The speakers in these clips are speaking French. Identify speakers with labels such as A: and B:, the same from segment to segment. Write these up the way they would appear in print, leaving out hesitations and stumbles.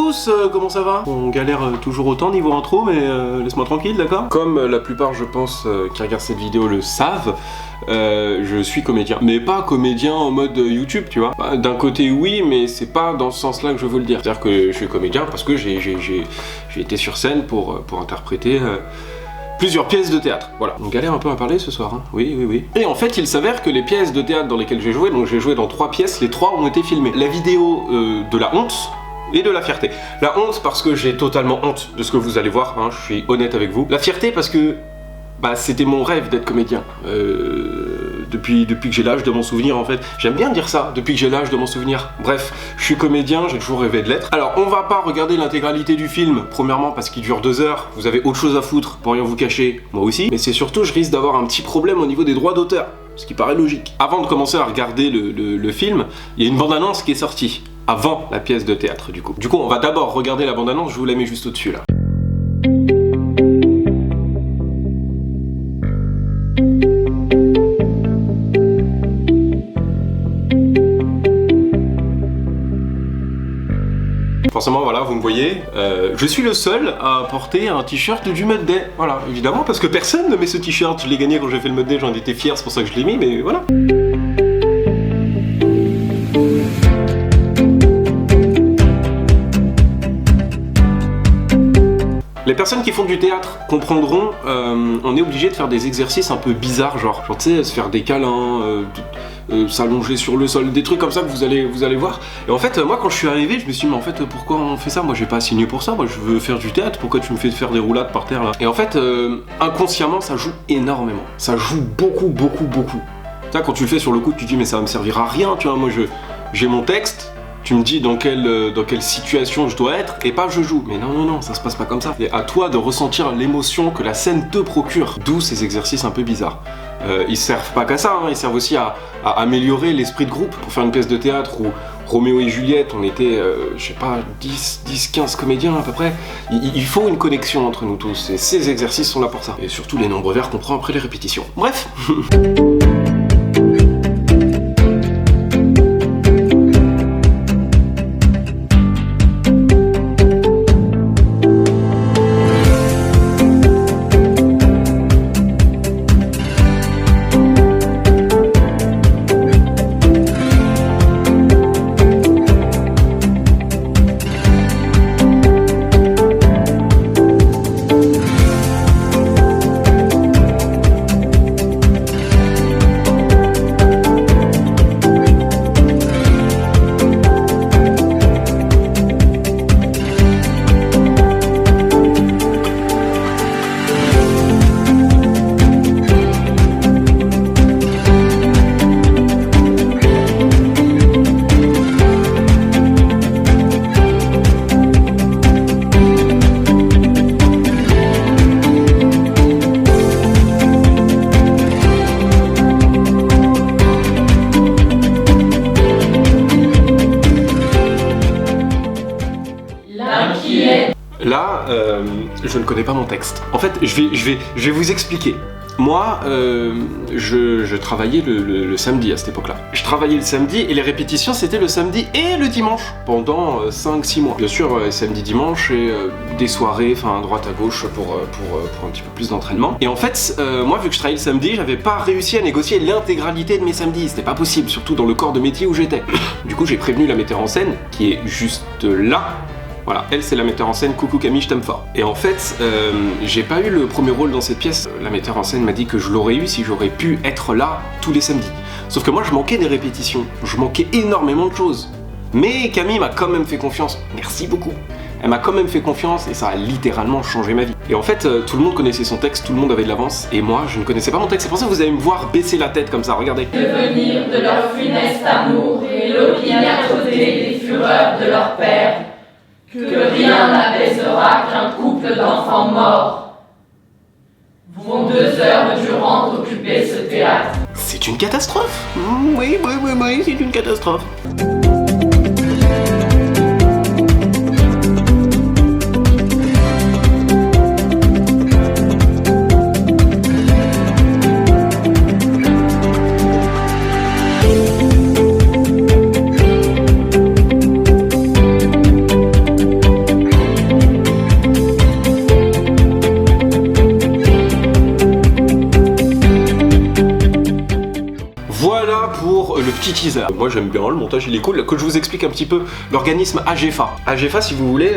A: tous, comment ça va? On galère toujours autant niveau intro, mais laisse-moi tranquille, d'accord? Comme la plupart, je pense, qui regardent cette vidéo le savent, je suis comédien. Mais pas comédien en mode YouTube, tu vois. D'un côté, oui, mais c'est pas dans ce sens-là que je veux le dire. C'est-à-dire que je suis comédien parce que j'ai été sur scène pour interpréter... plusieurs pièces de théâtre, voilà. On galère un peu à parler ce soir, hein. Oui. Et en fait, il s'avère que les pièces de théâtre dans lesquelles j'ai joué, donc j'ai joué dans 3 pièces, les 3 ont été filmées. La vidéo de la honte et de la fierté. La honte parce que j'ai totalement honte de ce que vous allez voir, hein, je suis honnête avec vous. La fierté parce que c'était mon rêve d'être comédien. Depuis que j'ai l'âge de m'en souvenir, en fait. J'aime bien dire ça, depuis que j'ai l'âge de m'en souvenir. Bref, je suis comédien, j'ai toujours rêvé de l'être. Alors, on va pas regarder l'intégralité du film, premièrement parce qu'il dure 2 heures, vous avez autre chose à foutre, pour rien vous cacher, moi aussi. Mais c'est surtout, je risque d'avoir un petit problème au niveau des droits d'auteur, ce qui paraît logique. Avant de commencer à regarder le film, il y a une bande-annonce qui est sortie, avant la pièce de théâtre, du coup. Du coup, on va d'abord regarder la bande-annonce, je vous la mets juste au-dessus, là. Forcément, voilà, vous me voyez, je suis le seul à porter un t-shirt du Mud Day. Voilà, évidemment, parce que personne ne met ce t-shirt. Je l'ai gagné quand j'ai fait le Mud Day, j'en étais fier, c'est pour ça que je l'ai mis, mais voilà. Les personnes qui font du théâtre comprendront, on est obligé de faire des exercices un peu bizarres, genre tu sais, se faire des câlins, s'allonger sur le sol, des trucs comme ça que vous allez voir. Et en fait, moi quand je suis arrivé, je me suis dit mais en fait pourquoi on fait ça? Moi j'ai pas signé pour ça, moi je veux faire du théâtre, pourquoi tu me fais faire des roulades par terre là? Et en fait, inconsciemment ça joue énormément, ça joue beaucoup. Tu sais, quand tu le fais sur le coup, tu te dis mais ça va me servir à rien, tu vois, moi j'ai mon texte, tu me dis dans quelle situation je dois être, et pas je joue. Mais non, ça se passe pas comme ça. C'est à toi de ressentir l'émotion que la scène te procure. D'où ces exercices un peu bizarres. Ils servent pas qu'à ça, hein. Ils servent aussi à améliorer l'esprit de groupe. Pour faire une pièce de théâtre où Roméo et Juliette, on était, je sais pas, 10-15 comédiens à peu près. Il faut une connexion entre nous tous, et ces exercices sont là pour ça. Et surtout les nombreux vers qu'on prend après les répétitions. Bref. Là, je ne connais pas mon texte. En fait, je vais vous expliquer. Moi, je travaillais le samedi à cette époque-là. Je travaillais le samedi et les répétitions c'était le samedi et le dimanche pendant 5-6 mois. Bien sûr, samedi, dimanche et des soirées, enfin à droite à gauche pour un petit peu plus d'entraînement. Et en fait, moi vu que je travaillais le samedi, j'avais pas réussi à négocier l'intégralité de mes samedis. C'était pas possible, surtout dans le corps de métier où j'étais. Du coup, j'ai prévenu la metteur en scène qui est juste là. Voilà, elle c'est la metteur en scène, coucou Camille, je t'aime fort. Et en fait, j'ai pas eu le premier rôle dans cette pièce. La metteur en scène m'a dit que je l'aurais eu si j'aurais pu être là tous les samedis. Sauf que moi je manquais des répétitions, je manquais énormément de choses. Mais Camille m'a quand même fait confiance, merci beaucoup. Elle m'a quand même fait confiance et ça a littéralement changé ma vie. Et en fait, tout le monde connaissait son texte, tout le monde avait de l'avance, et moi je ne connaissais pas mon texte. C'est pour ça que vous allez me voir baisser la tête comme ça, regardez.
B: Devenir de leur funeste amour et l'opiniâtreté des fureurs de leur père. Que rien n'apaisera qu'un couple d'enfants morts. Vont 2 heures durant occuper ce théâtre.
A: C'est une catastrophe. Oui, c'est une catastrophe. teaser. Moi j'aime bien, le montage il est cool. Que je vous explique un petit peu l'organisme AGFA. AGFA, si vous voulez,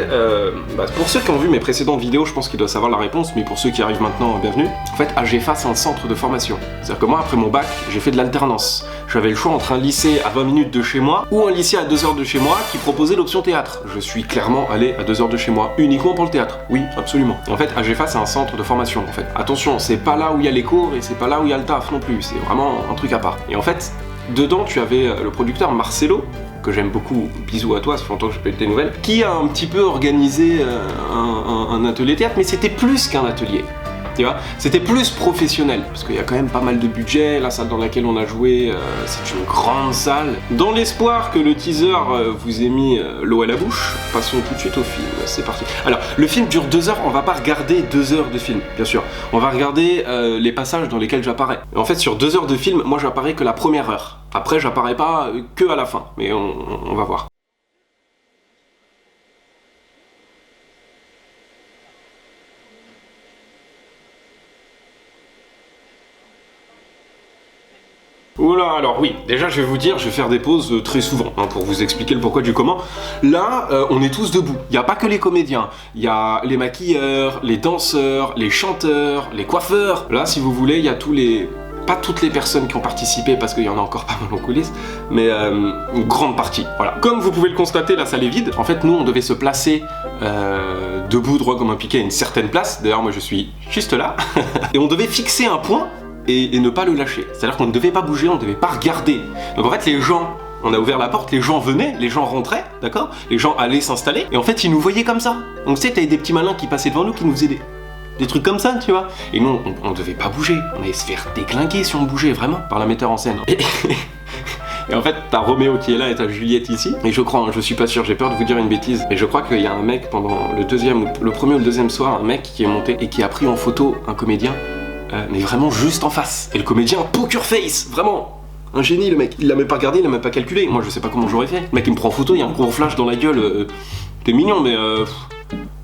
A: pour ceux qui ont vu mes précédentes vidéos, je pense qu'ils doivent savoir la réponse, mais pour ceux qui arrivent maintenant, bienvenue. En fait, AGFA c'est un centre de formation. C'est-à-dire que moi, après mon bac, j'ai fait de l'alternance. J'avais le choix entre un lycée à 20 minutes de chez moi ou un lycée à 2 heures de chez moi qui proposait l'option théâtre. Je suis clairement allé à 2 heures de chez moi, uniquement pour le théâtre. Oui, absolument. Et en fait, AGFA c'est un centre de formation en fait. Attention, c'est pas là où il y a les cours et c'est pas là où il y a le taf non plus, c'est vraiment un truc à part. Et en fait, dedans tu avais le producteur Marcelo, que j'aime beaucoup, bisous à toi, ça fait longtemps que j'ai pas eu de tes nouvelles, qui a un petit peu organisé un atelier théâtre, mais c'était plus qu'un atelier. Tu vois, c'était plus professionnel, parce qu'il y a quand même pas mal de budget. La salle dans laquelle on a joué, c'est une grande salle. Dans l'espoir que le teaser vous ait mis l'eau à la bouche, passons tout de suite au film, c'est parti. Alors, le film dure 2 heures, on va pas regarder 2 heures de film, bien sûr. On va regarder les passages dans lesquels j'apparais. En fait, sur 2 heures de film, moi j'apparais que la première heure. Après, j'apparais pas que à la fin, mais on va voir. Oula, alors oui, déjà je vais vous dire, je vais faire des pauses très souvent, pour vous expliquer le pourquoi du comment. Là, on est tous debout, il n'y a pas que les comédiens, il y a les maquilleurs, les danseurs, les chanteurs, les coiffeurs. Là, si vous voulez, il y a pas toutes les personnes qui ont participé, parce qu'il y en a encore pas mal en coulisses, mais une grande partie, voilà. Comme vous pouvez le constater, la salle est vide. En fait, nous, on devait se placer debout, droit comme un piquet, à une certaine place. D'ailleurs, moi, je suis juste là. Et on devait fixer un point et ne pas le lâcher. C'est-à-dire qu'on ne devait pas bouger, on ne devait pas regarder. Donc en fait, les gens, on a ouvert la porte, les gens venaient, les gens rentraient, d'accord? Les gens allaient s'installer, et en fait, ils nous voyaient comme ça. Donc tu sais, t'avais des petits malins qui passaient devant nous, qui nous faisaient des trucs comme ça, tu vois. Et nous, on devait pas bouger. On allait se faire déglinguer si on bougeait, vraiment, par la metteur en scène. Et en fait, t'as Roméo qui est là et t'as Juliette ici. Et je crois, je suis pas sûr, j'ai peur de vous dire une bêtise, mais je crois qu'il y a un mec pendant le premier ou le deuxième soir, un mec qui est monté et qui a pris en photo un comédien, mais vraiment juste en face. Et le comédien, poker face, vraiment un génie le mec. Il l'a même pas regardé, il l'a même pas calculé. Moi je sais pas comment j'aurais fait. Le mec il me prend en photo, il y a un gros flash dans la gueule. T'es mignon mais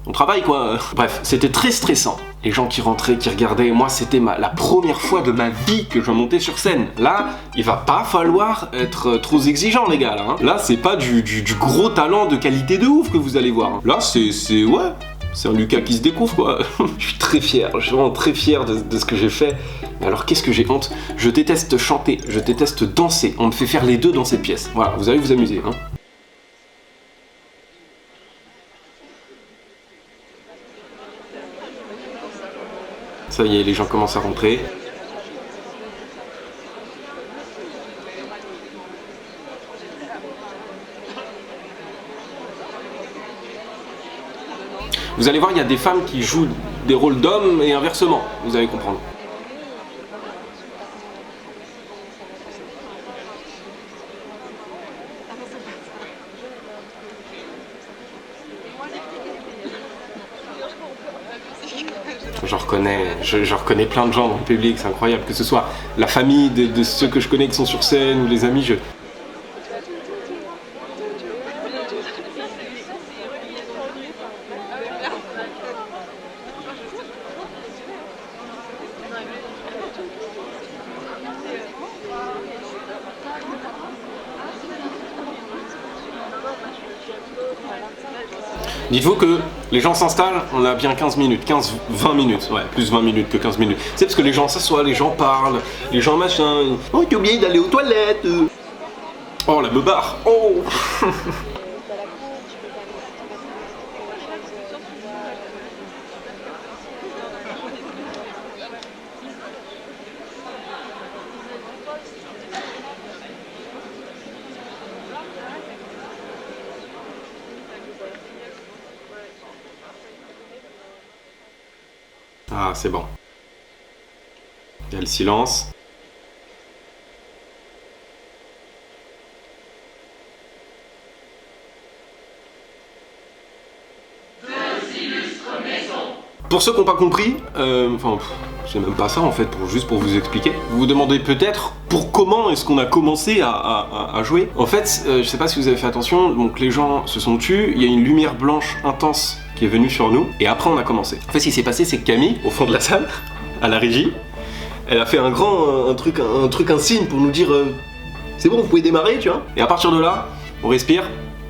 A: on travaille quoi. Bref, c'était très stressant. Les gens qui rentraient, qui regardaient, moi c'était la première fois de ma vie que je montais sur scène. Là, il va pas falloir être trop exigeant les gars là. Là c'est pas du gros talent de qualité de ouf que vous allez voir. Là c'est ouais. C'est un Lucas qui se découvre quoi. Je suis très fier, je suis vraiment très fier de ce que j'ai fait. Mais alors qu'est-ce que j'ai honte? Je déteste chanter, je déteste danser. On me fait faire les deux dans cette pièce. Voilà, vous allez vous amuser. Hein. Ça y est, les gens commencent à rentrer. Vous allez voir, il y a des femmes qui jouent des rôles d'hommes et inversement, vous allez comprendre. Je reconnais plein de gens dans le public, c'est incroyable, que ce soit la famille de ceux que je connais qui sont sur scène ou les amis, Dites-vous que les gens s'installent, on a bien 15 minutes, 15-20 minutes, ouais, plus 20 minutes que 15 minutes. C'est parce que les gens s'assoient, les gens parlent, les gens machin. Oh, t'as oublié d'aller aux toilettes. Oh, la meubard. Oh. Ah, c'est bon. Il y a le silence. Pour ceux qui n'ont pas compris, c'est même pas ça en fait, juste pour vous expliquer. Vous vous demandez peut-être comment est-ce qu'on a commencé à jouer. En fait, je sais pas si vous avez fait attention, donc les gens se sont tus, il y a une lumière blanche intense qui est venue sur nous, et après on a commencé. En fait, ce qui s'est passé, c'est que Camille, au fond de la salle, à la régie, elle a fait un signe pour nous dire c'est bon, vous pouvez démarrer, tu vois. Et à partir de là, on respire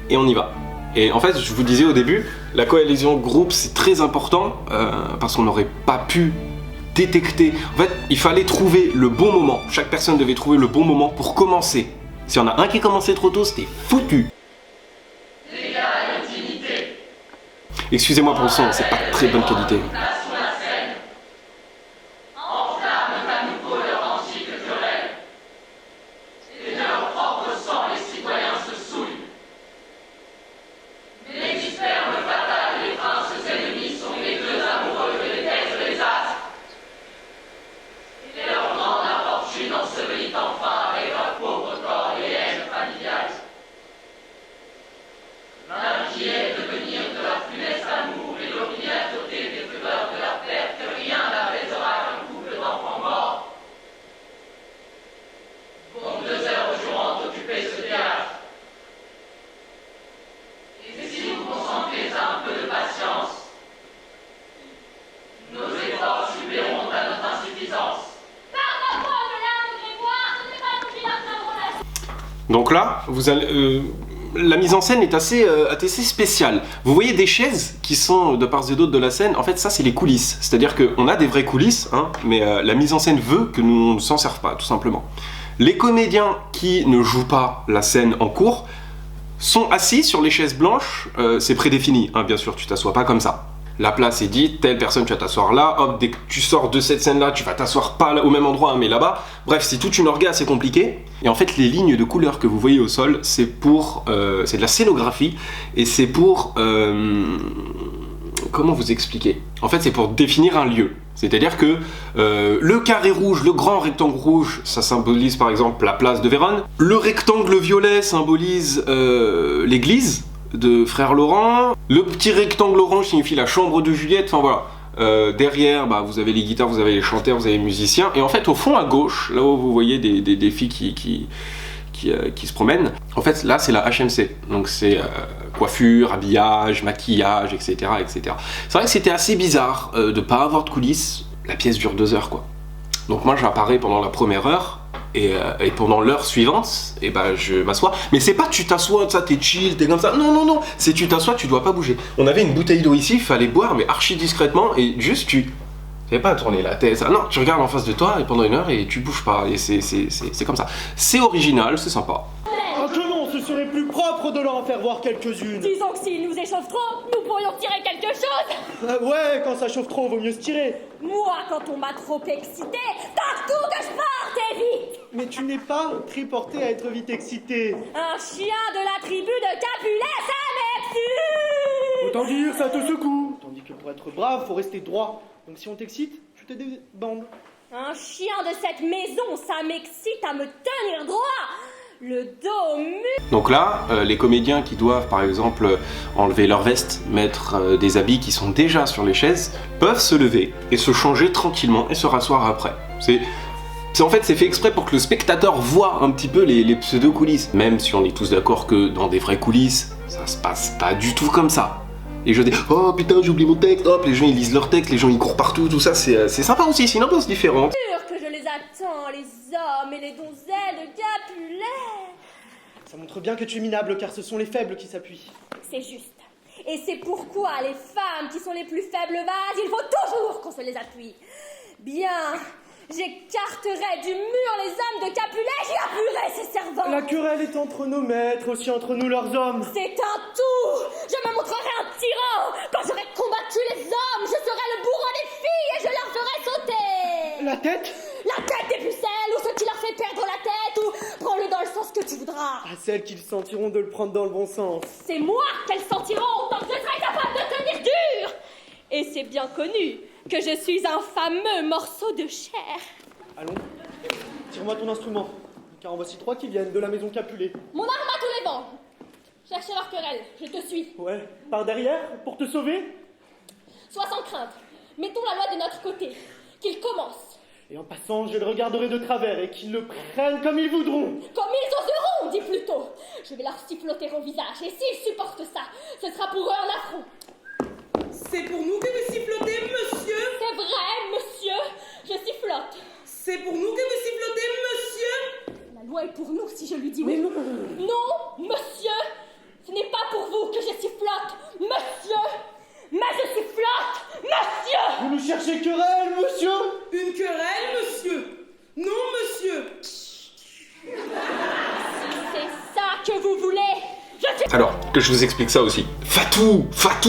A: et on y va. Et en fait, je vous disais au début, la cohésion de groupe, c'est très important parce qu'on n'aurait pas pu détecter. En fait, il fallait trouver le bon moment. Chaque personne devait trouver le bon moment pour commencer. Si on a un qui commençait trop tôt, c'était foutu. Excusez-moi pour le son, c'est pas de très bonne qualité. Donc là, vous allez, la mise en scène est assez spéciale. Vous voyez des chaises qui sont de part et d'autre de la scène. En fait, ça, c'est les coulisses. C'est-à-dire qu'on a des vraies coulisses, hein, mais la mise en scène veut que nous ne s'en serve pas, tout simplement. Les comédiens qui ne jouent pas la scène en cours sont assis sur les chaises blanches. C'est prédéfini, hein, bien sûr, tu t'assois pas comme ça. La place est dite, telle personne tu vas t'asseoir là, hop, dès que tu sors de cette scène-là, tu vas t'asseoir pas là, au même endroit, hein, mais là-bas. Bref, c'est toute une orga assez compliquée. Et en fait, les lignes de couleurs que vous voyez au sol, c'est de la scénographie, et c'est pour... comment vous expliquer? En fait, c'est pour définir un lieu. C'est-à-dire que le carré rouge, le grand rectangle rouge, ça symbolise par exemple la place de Vérone. Le rectangle violet symbolise l'église de Frère Laurent. Le petit rectangle orange signifie la chambre de Juliette. Enfin voilà. Derrière, bah, vous avez les guitares, vous avez les chanteurs, vous avez les musiciens. Et en fait, au fond à gauche, là où vous voyez des filles qui se promènent, en fait, là, c'est la HMC. Donc c'est coiffure, habillage, maquillage, etc. etc. C'est vrai que c'était assez bizarre de ne pas avoir de coulisses. La pièce dure 2 heures, quoi. Donc moi, j'apparais pendant la première heure. Et pendant l'heure suivante, et bah, je m'assois. Mais c'est pas tu t'assois, ça t'es chill, t'es comme ça. Non, non, non. C'est tu t'assois, tu dois pas bouger. On avait une bouteille d'eau ici, il fallait boire, mais archi discrètement. Et juste tu fais pas tourner la tête. Ça. Non, tu regardes en face de toi et pendant 1 heure et tu bouges pas. Et c'est comme ça. C'est original, c'est sympa.
C: Ah que non, ce serait plus propre de leur en faire voir quelques-unes.
D: Disons que s'ils nous échauffent trop, nous pourrions tirer quelque chose.
C: Ouais, quand ça chauffe trop, vaut mieux se tirer.
D: Moi, quand on m'a trop excité, partout que je parte, et vite.
C: Mais tu n'es pas très porté à être vite excité.
D: Un chien de la tribu de Capulet, ça m'excite.
C: Autant dire, ça te secoue. Tandis que pour être brave, faut rester droit. Donc si on t'excite, tu te débandes.
D: Un chien de cette maison, ça m'excite à me tenir droit. Le dos mu.
A: Donc là, les comédiens qui doivent par exemple enlever leur veste, mettre des habits qui sont déjà sur les chaises, peuvent se lever et se changer tranquillement et se rasseoir après. En fait, c'est fait exprès pour que le spectateur voit un petit peu les pseudo-coulisses. Même si on est tous d'accord que dans des vraies coulisses, ça se passe pas du tout comme ça. Et je dis, oh putain, j'ai oublié mon texte, hop, les gens ils lisent leur texte, les gens ils courent partout, tout ça, c'est sympa aussi, c'est une ambiance différente.
D: Sûr que je les attends, les hommes et les donzelles de Capulet.
C: Ça montre bien que tu es minable, car ce sont les faibles qui s'appuient.
D: C'est juste. Et c'est pourquoi les femmes qui sont les plus faibles vases, il faut toujours qu'on se les appuie. Bien, j'écarterai du mur les hommes de Capulet, j'y appuierai ses servants.
C: La querelle est entre nos maîtres, aussi entre nous leurs hommes.
D: C'est un tout. Je me montrerai un tyran. Quand j'aurai combattu les hommes, je serai le bourreau des filles et je leur ferai sauter.
C: La tête?
D: La tête des pucelles, ou ce qui leur fait perdre la tête, ou prends-le dans le sens que tu voudras.
C: À celles qu'ils sentiront de le prendre dans le bon sens.
D: C'est moi qu'elles sentiront tant que je serai capable de tenir dur. Et c'est bien connu que je suis un fameux morceau de chair.
C: Allons, tire-moi ton instrument, car en voici 3 qui viennent de la maison Capulet.
D: Mon arme à tous les vents. Cherchez leur querelle, je te suis.
C: Ouais, par derrière, pour te sauver?
D: Sois sans crainte, mettons la loi de notre côté, qu'ils commencent.
C: Et en passant, je le regarderai de travers et qu'ils le prennent comme ils voudront.
D: Comme ils oseront, dis plutôt. Je vais leur siffloter au visage, et s'ils supportent ça, ce sera pour eux un affront.
E: C'est pour nous que vous sifflotez, monsieur.
D: C'est vrai, monsieur, je sifflote.
E: C'est pour nous que vous sifflotez, monsieur.
D: La loi est pour nous si je lui
C: chercher querelle, monsieur?
E: Une querelle, monsieur? Non, monsieur.
D: Si c'est ça que vous voulez, je suis...
A: Alors, que je vous explique ça aussi. Fatou,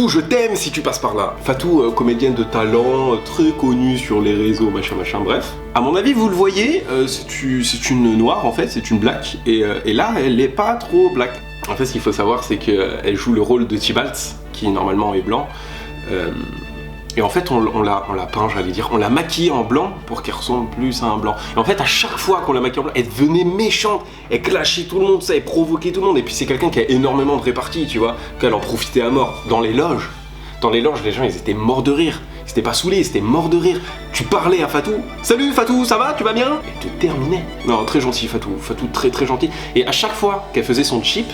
A: je t'aime si tu passes par là. Fatou, comédienne de talent, très connue sur les réseaux, machin, bref. À mon avis, vous le voyez, c'est une noire en fait, c'est une black, et là, elle est pas trop black. En fait, ce qu'il faut savoir, c'est qu'elle joue le rôle de Tybalt, qui normalement est blanc. Et en fait, on l'a peint, j'allais dire, on l'a maquillée en blanc pour qu'elle ressemble plus à un blanc. Et en fait, à chaque fois qu'on l'a maquillée en blanc, elle devenait méchante, elle clashait tout le monde, ça, elle provoquait tout le monde. Et puis c'est quelqu'un qui a énormément de répartie, tu vois, qu'elle en profitait à mort. Dans les loges, les gens, ils étaient morts de rire. Ils étaient pas saoulés, ils étaient morts de rire. Tu parlais à Fatou, salut Fatou, ça va, tu vas bien? Elle te terminait. Non, très gentil Fatou, très très gentil. Et à chaque fois qu'elle faisait son chip,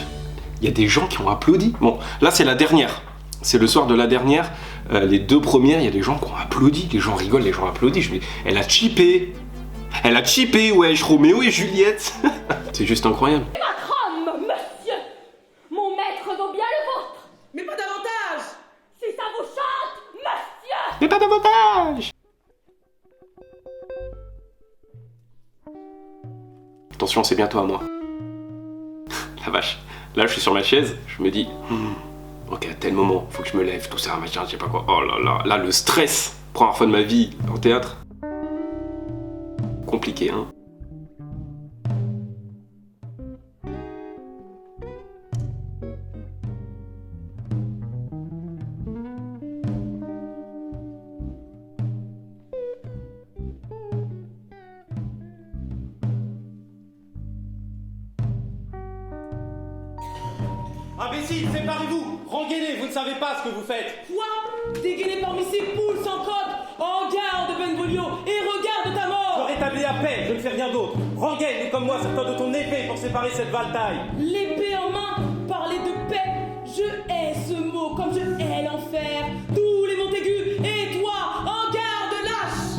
A: il y a des gens qui ont applaudi. Bon, là c'est la dernière. C'est le soir de la dernière, les deux premières, il y a des gens qui ont applaudi, les gens rigolent, les gens applaudissent. Je me dis, elle a cheapé, wesh, Roméo et Juliette. C'est juste incroyable.
D: Votre homme, monsieur! Mon maître vaut bien le vôtre!
E: Mais pas davantage.
D: Si ça vous chante, monsieur!
A: Mais pas davantage. Attention, c'est bientôt à moi. La vache. Là, je suis sur ma chaise, je me dis... Ok, à tel moment, faut que je me lève, tout ça, machin, je sais pas quoi. Oh là là, là, le stress. Première fois de ma vie en théâtre. Compliqué, hein.
F: Imbécile, séparez-vous! Rengainez, vous ne savez pas ce que vous faites!
E: Quoi? Dégainé parmi ces poules sans code? En garde, Benvolio, et regarde ta
F: Je
E: mort!
F: rétablis la paix, je ne fais rien d'autre! Rengaine, comme moi, serre-toi de ton épée pour séparer cette valetaille!
E: L'épée en main, parler de paix, je hais ce mot comme je hais l'enfer. Tous les Montaigu, et toi, en garde, lâche!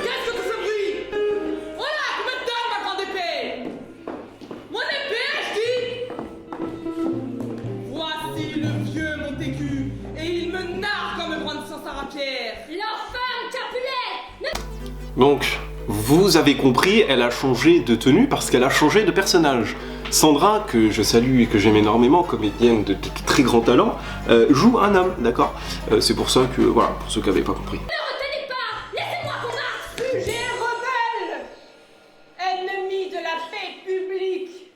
E: Qu'est-ce que ce bruit? Voilà, tu me donnes ma grande épée! Mon épée, je dis! Voici le vieux Montaigu, et il me nargue en me prendre sans sa rapière!
D: L'enfant Capulet!
A: Donc, vous avez compris, elle a changé de tenue parce qu'elle a changé de personnage. Sandra, que je salue et que j'aime énormément, comédienne de très grand talent, joue un homme, d'accord? C'est pour ça que, voilà, pour ceux qui n'avaient pas compris.
D: Ne retenez pas! Laissez-moi combattre!
E: Sujet rebelle! Ennemi de la paix publique!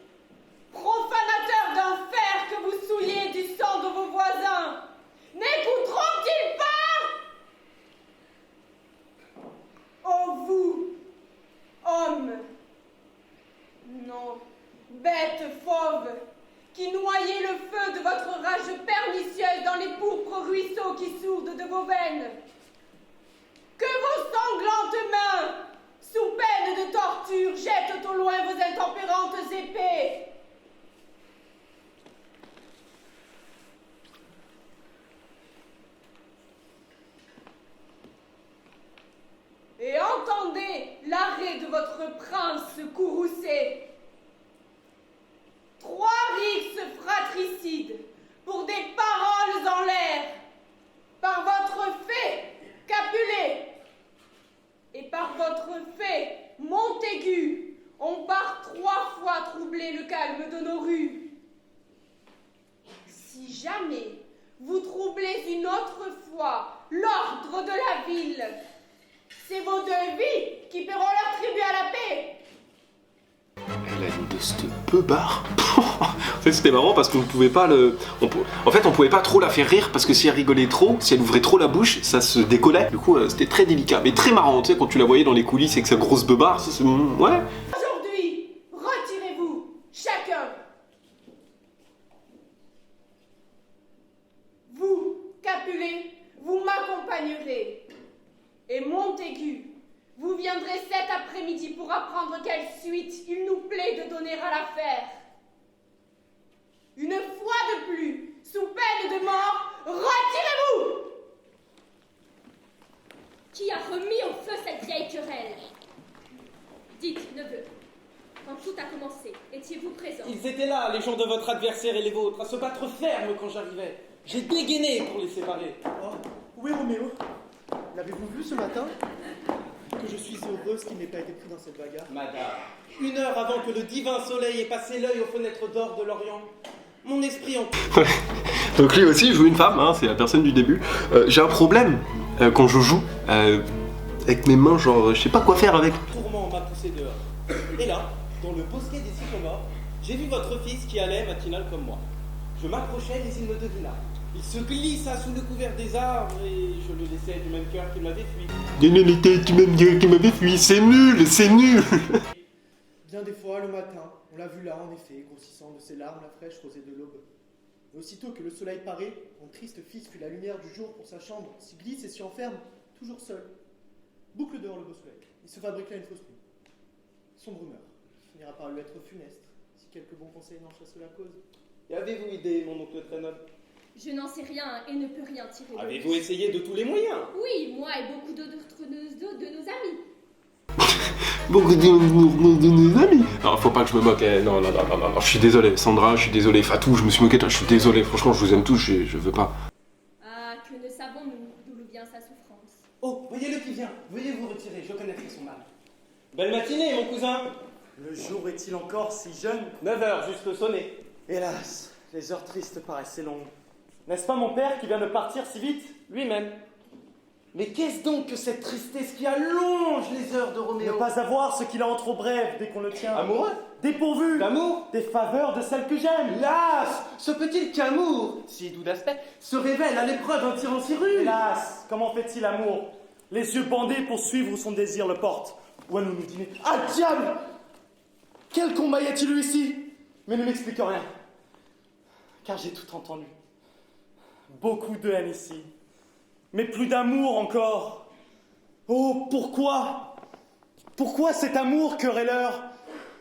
E: Profanateur d'enfer que vous souillez du sang de vos voisins! N'écouteront-ils pas? Oh vous, hommes! Non, bête fauve, qui noyez le feu de votre rage pernicieuse dans les pourpres ruisseaux qui sourdent de vos veines! Que vos sanglantes mains, sous peine de torture, jettent au loin vos intempérantes épées. Et entendez l'arrêt de votre prince courroucé. 3 rixes fratricides pour des paroles en l'air, par votre fée Capulet, et par votre fée Montaigu, on part 3 fois troubler le calme de nos rues. Si jamais vous troublez une autre fois l'ordre de la ville, c'est vos 2 vies qui paieront leur tribut à la paix.
A: Elle a une de ce peu barre. En fait, c'était marrant parce qu'on ne pouvait pas En fait, on pouvait pas trop la faire rire parce que si elle rigolait trop, si elle ouvrait trop la bouche, ça se décollait. Du coup, c'était très délicat, mais très marrant. Tu sais, quand tu la voyais dans les coulisses avec sa grosse beubare, ça, ouais.
E: Aujourd'hui, retirez-vous, chacun. Vous, Capulet, vous m'accompagnerez. Et Montaigu, vous viendrez cet après-midi pour pour apprendre quelle suite il nous plaît de donner à l'affaire. Une fois de plus, sous peine de mort, retirez-vous!
D: Qui a remis au feu cette vieille querelle? Dites, neveu, quand tout a commencé, étiez-vous présent?
F: Ils étaient là, les gens de votre adversaire et les vôtres, à se battre ferme quand j'arrivais. J'ai dégainé pour les séparer.
C: Oh, où est Roméo? L'avez-vous vu ce matin? Que je suis heureuse qu'il n'ait pas été pris dans cette bagarre.
F: Madame, 1 heure avant que le divin soleil ait passé l'œil aux fenêtres d'or de l'Orient, mon esprit en...
A: Donc lui aussi joue une femme, hein, c'est la personne du début. J'ai un problème quand je joue avec mes mains, genre je sais pas quoi faire avec.
F: Tourment m'a poussé dehors. Et là, dans le bosquet des sycomores, j'ai vu votre fils qui allait matinal comme moi. Je m'approchais et il me devina. Il se glissa sous le couvert des arbres et je le laissais du même cœur qu'il m'avait fui.
A: Il était du même cœur qui m'avait fui, c'est nul, c'est nul.
C: Bien des fois, le matin, on l'a vu là, en effet, grossissant de ses larmes la fraîche rosée de l'aube. Et aussitôt que le soleil paraît, mon triste fils fuit la lumière du jour pour sa chambre, s'y glisse et s'y enferme, toujours seul. Boucle dehors le beau soleil. Il se fabrique là une fausse nuit. Sombre humeur, qui finira par lui être funeste, si quelques bons conseils n'en chassent la cause.
F: Et avez-vous idée, mon oncle très noble?
D: Je n'en sais rien et ne peux rien tirer de
F: Avez-vous essayé de tous les moyens?
D: Oui, moi et beaucoup d'autres de nos amis.
A: Beaucoup de nos amis. Non, faut pas que je me moque. Non, je suis désolé. Sandra, je suis désolé. Fatou, je me suis moqué de toi, je suis désolé. Franchement, je vous aime tous, je veux pas.
D: Ah, que ne savons-nous d'où vient sa souffrance?
F: Oh, voyez-le qui vient. Veuillez vous retirer, je connaîtrai son mal. Belle matinée, mon cousin.
G: Le jour est-il encore si jeune?
F: 9 heures, juste sonné.
G: Hélas, les heures tristes paraissaient longues.
F: N'est-ce pas mon père qui vient de partir si vite? Lui-même. Mais qu'est-ce donc que cette tristesse qui allonge les heures de
G: Ne
F: Roméo?
G: pas avoir ce qu'il a en trop bref dès qu'on le tient.
F: Amoureux?
G: Dépourvu
F: D'amour?
G: des faveurs de celle que j'aime.
F: Hélas, se peut-il qu'amour, si doux d'aspect, se révèle à l'épreuve un tyran si rude?
G: Hélas, comment fait-il l'amour? Les yeux bandés pour suivre où son désir le porte. Où allons-nous dîner? Ah, diable! Quel combat y a-t-il eu ici? Mais ne m'explique rien. Car j'ai tout entendu. Beaucoup de haine ici. Mais plus d'amour encore. Oh, pourquoi? Pourquoi cet amour querelleur?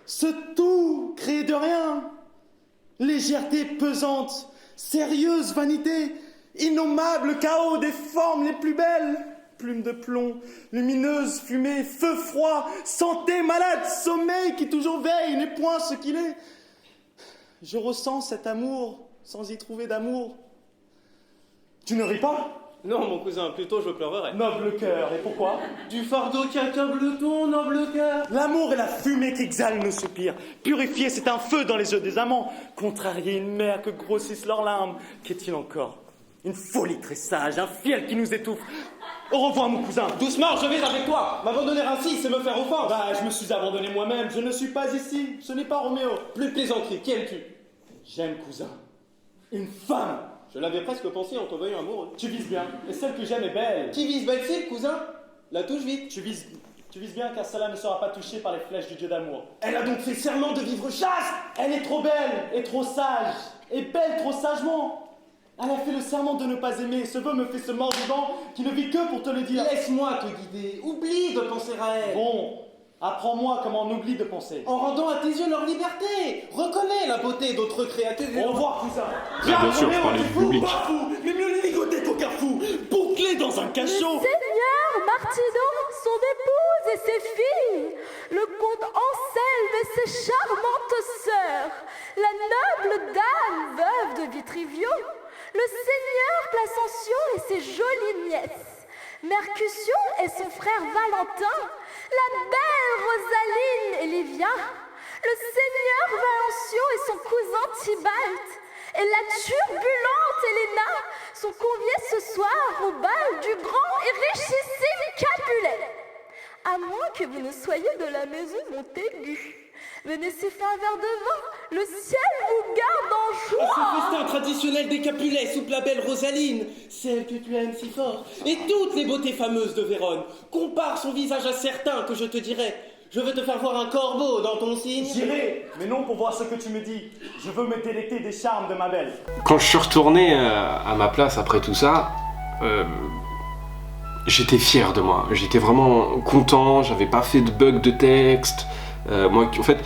G: Ce tout créé de rien? Légèreté pesante, sérieuse vanité, innommable chaos des formes les plus belles. Plume de plomb, lumineuse fumée, feu froid, santé malade, sommeil qui toujours veille n'est point ce qu'il est. Je ressens cet amour sans y trouver d'amour. Tu ne ris pas?
F: Non, mon cousin, plutôt je pleurerais.
G: Noble cœur, et pourquoi?
F: Du fardeau qui accable ton noble cœur.
G: L'amour est la fumée qui exhale nos soupirs. Purifier, c'est un feu dans les yeux des amants. Contrarier une mer que grossissent leurs larmes. Qu'est-il encore? Une folie très sage, un fiel qui nous étouffe. Au revoir, mon cousin.
F: Doucement, je vais avec toi. M'abandonner ainsi, c'est me faire offense.
G: Bah, je me suis abandonné moi-même. Je ne suis pas ici. Ce n'est pas Roméo.
F: Plus de plaisanterie, qui aimes-tu?
G: J'aime, cousin. Une femme.
F: Je l'avais presque pensé en te voyant amoureux.
G: Tu vises bien. Et celle que j'aime est belle.
F: Qui vise belle-ci, cousin? La touche vite.
G: Tu vises bien, car cela ne sera pas touché par les flèches du dieu d'amour.
F: Elle a donc fait serment de vivre chaste.
G: Elle est trop belle et trop sage. Et belle trop sagement. Elle a fait le serment de ne pas aimer. Ce vœu me fait ce mort vivant qui ne vit que pour te le dire.
F: Laisse-moi te guider. Oublie de penser à elle.
G: Bon, apprends-moi comment on oublie de penser.
F: En rendant à tes yeux leur liberté. Reconnais la beauté d'autres créatures.
G: Au revoir, cousin.
A: Bien sûr, je parlais du public.
G: Pas fou, mais mieux ligoté qu'au carrefour. Bouclé dans un cachot.
H: Seigneur Martino, son épouse et ses filles, le comte Anselme et ses charmantes sœurs, la noble dame veuve de Vitrivio, le seigneur Placencio et ses jolies nièces, Mercutio et son frère Valentin, la belle Rosaline et Livia, le seigneur Valencio et son cousin Tybalt, et la turbulente Helena sont conviés ce soir au bal du grand et richissime Capulet. À moins que vous ne soyez de la maison Montaigu. Venez siffler un verre de vin, le ciel vous garde en
F: À ce
H: joie.
F: festin traditionnel des Capulets sous la belle Rosaline, celle que tu aimes si fort, et toutes les beautés fameuses de Vérone, compare son visage à certains que je te dirai. Je veux te faire voir un corbeau dans ton signe.
G: J'irai, mais non pour voir ce que tu me dis. Je veux me délecter des charmes de ma belle.
A: Quand je suis retourné à ma place après tout ça, J'étais fier de moi, j'étais vraiment content, j'avais pas fait de bug de texte. Moi, en fait,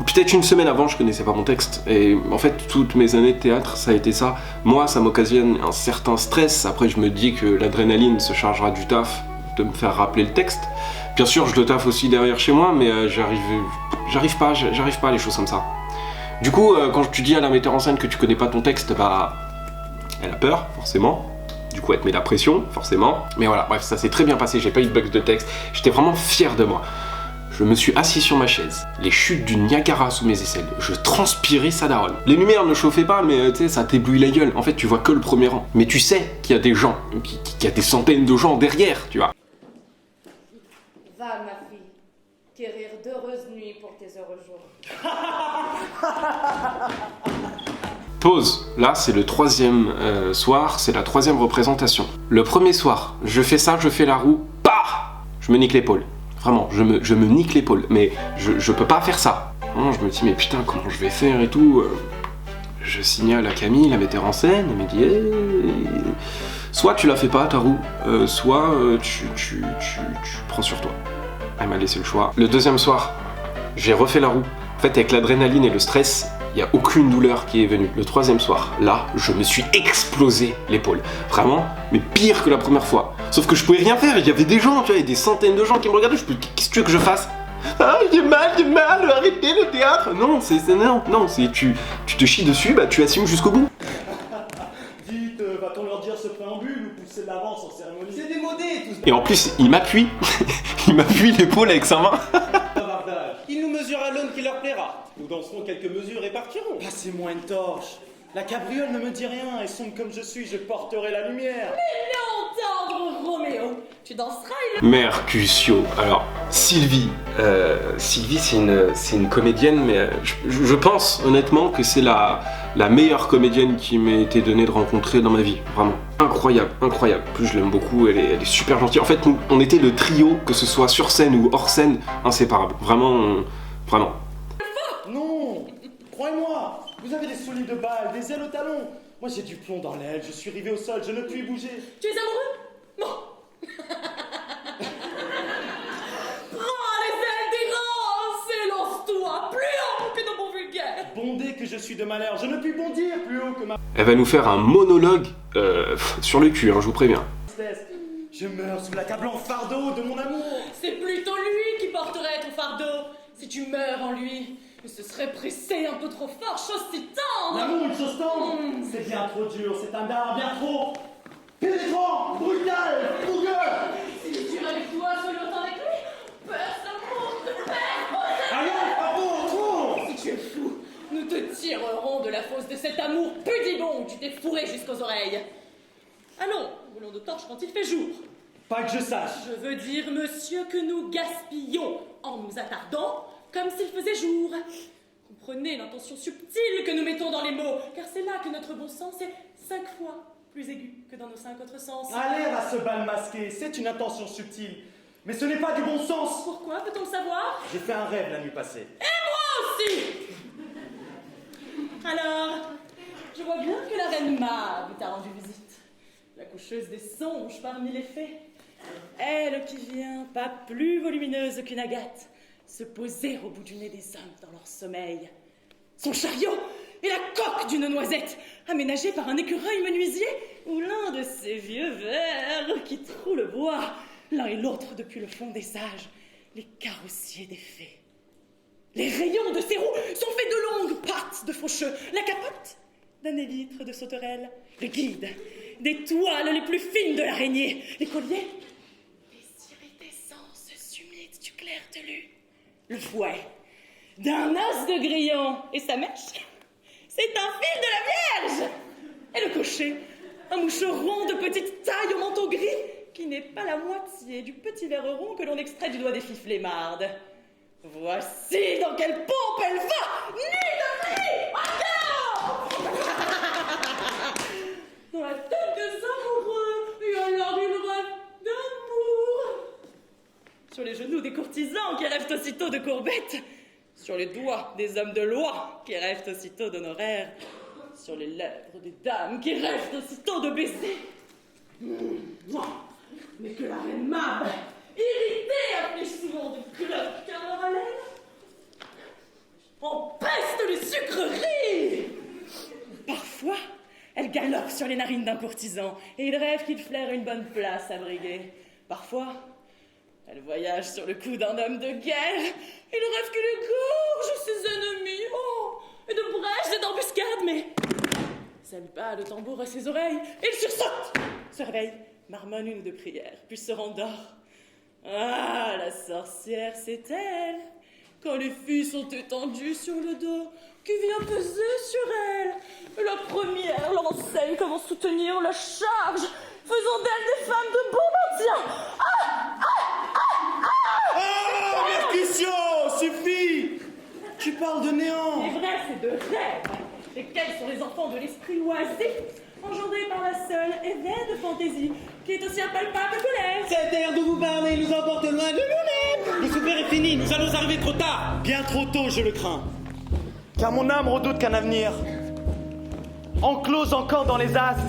A: peut-être une semaine avant, je connaissais pas mon texte. Et en fait, toutes mes années de théâtre, ça a été ça. Moi, ça m'occasionne un certain stress. Après, je me dis que l'adrénaline se chargera du taf de me faire rappeler le texte. Bien sûr, je le taffe aussi derrière chez moi, mais j'arrive pas à les choses comme ça. Du coup, quand tu dis à la metteur en scène que tu connais pas ton texte, bah, elle a peur, forcément. Du coup, elle te met la pression, forcément. Mais voilà, bref, ça s'est très bien passé, j'ai pas eu de bugs de texte. J'étais vraiment fier de moi. Je me suis assis sur ma chaise, les chutes du Niagara sous mes aisselles. Je transpirais sa daronne. Les lumières ne chauffaient pas, mais tu sais, ça t'éblouit la gueule. En fait, tu vois que le premier rang. Mais tu sais qu'il y a des gens, qu'il y a des centaines de gens derrière, tu vois.
B: Va, ma fille, quérir d'heureuses nuits pour tes heureux jours.
A: Pause. Là, c'est le 3e soir, c'est la 3e représentation. Le premier soir, je fais ça, je fais la roue, bah, je me nique l'épaule. Vraiment, je me nique l'épaule. Mais je peux pas faire ça. Non, je me dis, mais putain, comment je vais faire et tout. Je signale à Camille, la metteur en scène, elle me dit, soit tu la fais pas ta roue, soit tu prends sur toi. Elle m'a laissé le choix. Le 2e soir, j'ai refait la roue. En fait, avec l'adrénaline et le stress, il n'y a aucune douleur qui est venue. Le 3e soir, là, je me suis explosé l'épaule. Vraiment, mais pire que la première fois. Sauf que je pouvais rien faire, il y avait des gens, tu vois, il y a des centaines de gens qui me regardaient. Qu'est-ce que tu veux que je fasse? Ah, j'ai mal, arrêtez le théâtre. Non, c'est tu te chies dessus, bah tu assumes jusqu'au bout.
G: Vite, va-t-on leur dire ce préambule ou pousser de l'avance en cérémonie?
F: C'est démodé tout ça.
A: Et en plus, il m'appuie. Il m'appuie l'épaule avec sa main.
F: Ils nous mesurent à l'aune qui leur plaira. Nous danserons quelques mesures et partirons.
G: Passez-moi une torche. La cabriole ne me dit rien, et sombre comme je suis, je porterai la lumière.
B: Mais non, tendre Roméo, tu danseras
A: Mercutio. Alors, Sylvie, c'est une comédienne, mais je pense honnêtement que c'est la meilleure comédienne qui m'ait été donnée de rencontrer dans ma vie. Vraiment. Incroyable. En plus, je l'aime beaucoup, elle est super gentille. En fait, on était le trio, que ce soit sur scène ou hors scène, inséparable. Vraiment.
G: Non, croyez-moi, vous avez des souliers de balle, des ailes au talon. Moi, j'ai du plomb dans l'aile, je suis rivé au sol, je ne puis bouger.
B: Tu es amoureux? Non. Prends les ailes des rangs, s'élance-toi, plus haut que nos bons vulgaires.
G: Bondé que je suis de malheur, je ne puis bondir plus haut que ma...
A: Elle va nous faire un monologue sur le cul, hein, je vous préviens.
G: Je meurs sous l'accablant fardeau de mon amour.
B: C'est plutôt lui qui porterait ton fardeau. Si tu meurs en lui, ce serait pressé un peu trop fort, chose si tendre.
G: L'amour, une chose tendre, c'est bien trop dur, c'est un dard bien trop pénétrant, brutal, fougueux.
B: Si tu es avec toi, sois longtemps avec lui. Peur, amour, peur.
G: Allons, bravo, trop.
B: Si tu es fou, nous te tirerons de la fosse de cet amour pudibond où tu t'es fourré jusqu'aux oreilles. Allons, voulons de torches quand il fait jour.
G: Pas que je sache.
B: Je veux dire, monsieur, que nous gaspillons en nous attardant comme s'il faisait jour. Comprenez l'intention subtile que nous mettons dans les mots, car c'est là que notre bon sens est 5 fois plus aigu que dans nos 5 autres sens.
G: Allez à ce bal masqué, c'est une intention subtile, mais ce n'est pas du bon sens.
B: Pourquoi, peut-on le savoir?
G: J'ai fait un rêve la nuit passée.
B: Et moi aussi. Alors, je vois bien que la reine Mab t'a rendu visite. La coucheuse des songes parmi les fées. Elle qui vient, pas plus volumineuse qu'une agate, se poser au bout du nez des hommes dans leur sommeil. Son chariot est la coque d'une noisette, aménagée par un écureuil menuisier ou l'un de ces vieux vers qui trouent le bois, l'un et l'autre depuis le fond des âges, les carrossiers des fées. Les rayons de ses roues sont faits de longues pattes de faucheux, la capote d'un élytre de sauterelle, le guide des toiles les plus fines de l'araignée, les colliers des iridescences humides du clair de lune, le fouet d'un os de grillon et sa mèche, c'est un fil de la Vierge, et le cocher, un moucheron de petite taille au manteau gris qui n'est pas la moitié du petit verre rond que l'on extrait du doigt des filles flemmardes. Voici dans quelle pompe elle va, nue de prix, encore dans la tête des amoureux, et alors une rêve d'amour. Sur les genoux des courtisans qui rêvent aussitôt de courbettes, sur les doigts des hommes de loi qui rêvent aussitôt d'honoraires, sur les lèvres des dames qui rêvent aussitôt de baisers. Mais que la reine Mab, irritée, appelée souvent de club Carnarvalen, empeste les sucreries. Parfois, elle galope sur les narines d'un courtisan et il rêve qu'il flaire une bonne place à briguer. Parfois, elle voyage sur le cou d'un homme de guerre et il rêve qu'il égorge ses ennemis. Oh, et de brèches et d'embuscades, mais celle bat le tambour à ses oreilles et il sursaute, se réveille, marmonne une ou deux prières, puis se rendort. Ah, la sorcière, c'est elle. Quand les filles sont étendues sur le dos, qui vient peser sur elle. La première l'enseigne comment soutenir la charge, faisant d'elle des femmes de bon maintien.
G: Mercutio, suffit! Tu parles de néant!
B: C'est vrai, c'est de rêve. Lesquels sont les enfants de l'esprit oisif, engendrés par la seule et vaine fantaisie, qui est aussi impalpable que l'air.
F: Cet air dont vous parlez nous emporte loin de nous-mêmes. Le souper est fini, nous allons arriver trop tard.
G: Bien trop tôt, je le crains. Car mon âme redoute qu'un avenir, enclose encore dans les astres.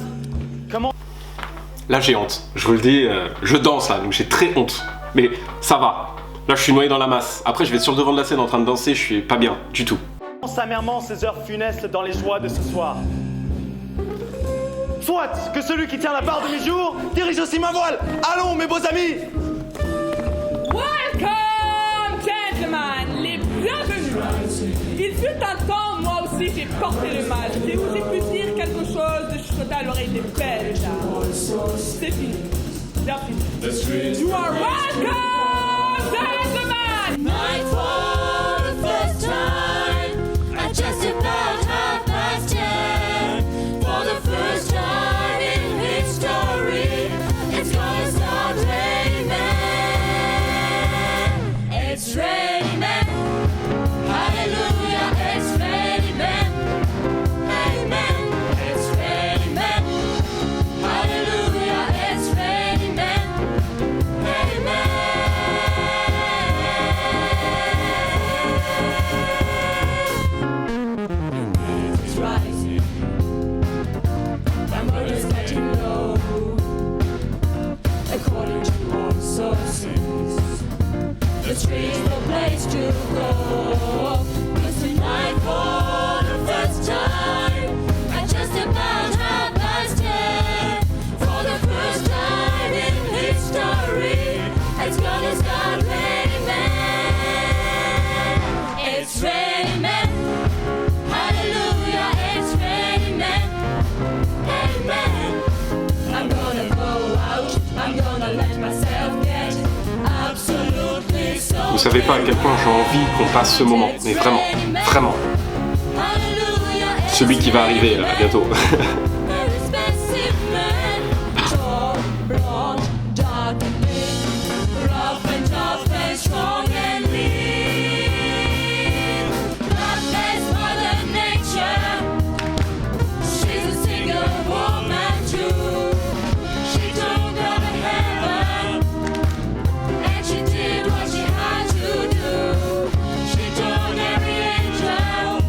G: Comment...
A: Là j'ai honte, je vous le dis, je danse là, donc j'ai très honte. Mais ça va, là je suis noyé dans la masse. Après je vais être sur le devant de la scène en train de danser, je suis pas bien, du tout.
G: amèrement ces heures funestes dans les joies de ce soir. Soit que celui qui tient la barre de mes jours dirige aussi ma voile. Allons, mes beaux amis.
B: Welcome, gentlemen, les bienvenus. Il fut un temps, moi aussi, j'ai porté le mal. J'ai osé plus dire quelque chose de chuchoter à l'oreille des belles dames. C'est fini. Bien fini. You are welcome, gentlemen.
I: Night for the first time, at just about 10:30. For the first time in history, it's gonna start raining men. It's raining men. Hallelujah, it's raining men. Amen. It's raining men. Hallelujah, it's raining men. Amen. It's rising. The moon is getting low. According to all sources, the streets no place to go. It's tonight for the first time, at just about 10:30. For the first time in history, it's gonna start raining men. It's raining men. Hallelujah, it's raining men. Amen. I'm gonna go out. I'm gonna let myself get absolutely so.
A: Vous savez pas à quel point j'ai envie qu'on passe ce moment, mais vraiment, vraiment.
I: Hallelujah,
A: Celui qui va arriver là, bientôt.
I: very expensive man. Tall, blonde, dark and lean, rough and tough and strong and lean. Bloodless Mother Nature, she's a single woman too. She don't go to heaven, and she did what she had to do. She told every angel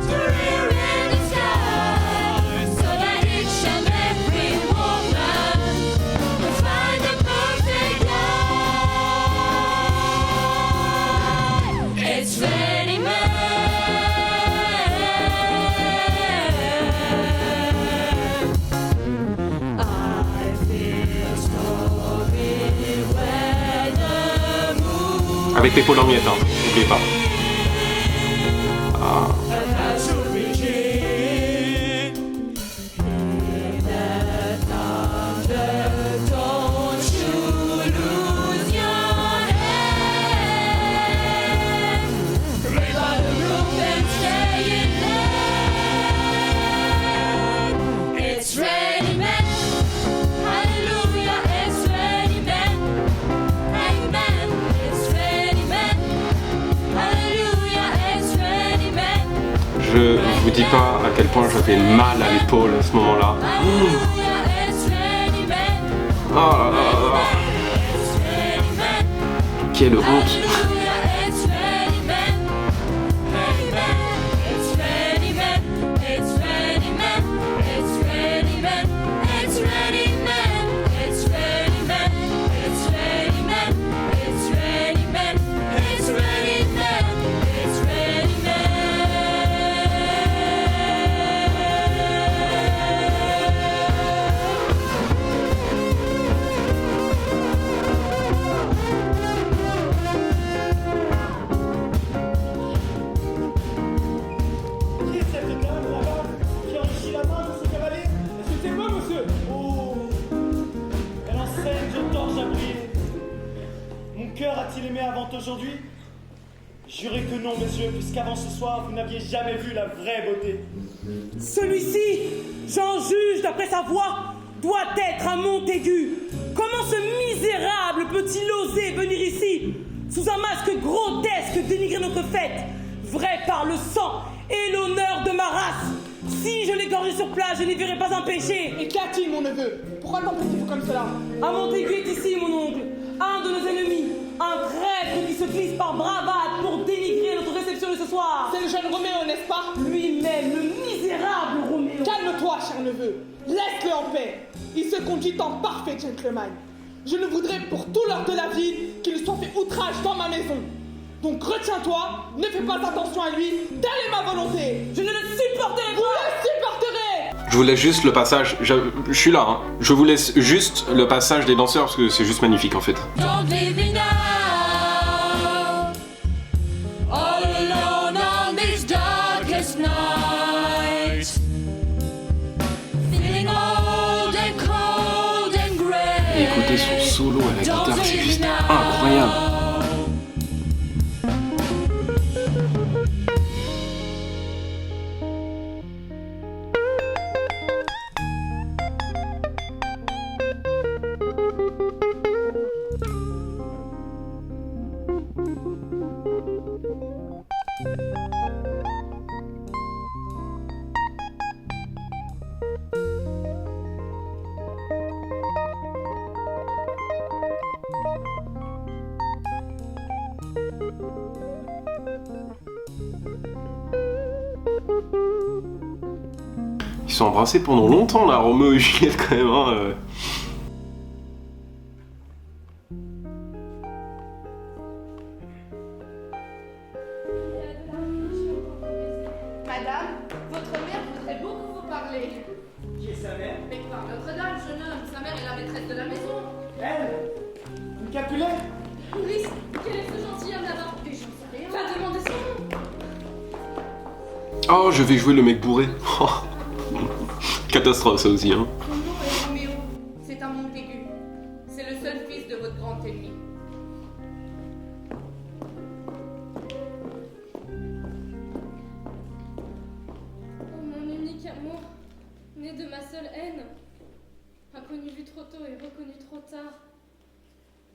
I: to rear in the sky, so that each and every woman will find the perfect life. It's raining men. I feel stormy weather moon.
A: Avec l'épaule en miettes, hein, n'oubliez pas.
I: Don't you lose your head. Break on the roof and stay in bed. It's raining men. Hallelujah, it's raining men. Amen. It's raining men. Hallelujah, it's raining men.
A: Je vous dis pas à quel point j'avais mal à l'épaule à ce moment-là.
I: Hallelujah, it's raining men.
A: Oh là là là là.
I: It's raining men.
A: Quelle honte.
I: Hallelujah, it's raining men. Amen. It's raining men. It's raining men. It's raining men. It's raining men. It's raining men.
G: aujourd'hui? Jurez que non, messieurs, puisqu'avant ce soir, vous n'aviez jamais vu la vraie beauté.
E: Celui-ci, j'en juge d'après sa voix, doit être un Montaigu. Comment ce misérable peut-il oser venir ici, sous un masque grotesque, dénigrer notre fête, vrai par le sang et l'honneur de ma race? Si je l'égorgeais sur place, je n'y verrais pas un péché.
J: Et qu'y a-t-il, mon neveu? Pourquoi t'en fais-tu comme cela?
E: Un Montaigu est ici, mon oncle, un de nos ennemis, un traître qui se glisse par bravade pour dénigrer notre réception de ce soir.
J: C'est le jeune Roméo, n'est-ce pas?
E: Lui-même, le misérable Roméo.
J: Calme-toi, cher neveu. Laisse-le en paix. Il se conduit en parfait gentleman. Je ne voudrais pour tout l'or de la ville qu'il soit fait outrage dans ma maison. Donc retiens-toi, ne fais pas attention à lui, telle est ma volonté.
E: Je ne le supporterai
J: Vous
E: pas.
J: le supporterez.
A: Je vous laisse juste le passage, je suis là, hein. Je vous laisse juste le passage des danseurs parce que c'est juste magnifique en fait.
I: Don't leave me now, all alone on this darkest night, feeling old and cold and grey.
A: Écoutez son solo à la
I: Don't
A: guitare, c'est
I: leave
A: juste
I: me now.
A: incroyable. Ils sont embrassés pendant longtemps là, Roméo et Juliette quand même. Hein,
K: Madame, votre mère voudrait beaucoup vous parler.
G: Qui est sa mère?
K: Mais par Notre-Dame, jeune homme, sa mère est la maîtresse de la maison.
G: Elle? Une Capulet?
D: Maurice, quel est ce gentilhomme là-bas?
K: Et j'en sais rien.
D: Va demander son nom.
A: Oh, je vais jouer le mec bourré. Catastrophe ça aussi, hein.
K: Son nom est Roméo. C'est un Montaigu. C'est le seul fils de votre grand ennemi.
D: Oh, mon unique amour, né de ma seule haine, inconnu vu trop tôt et reconnu trop tard.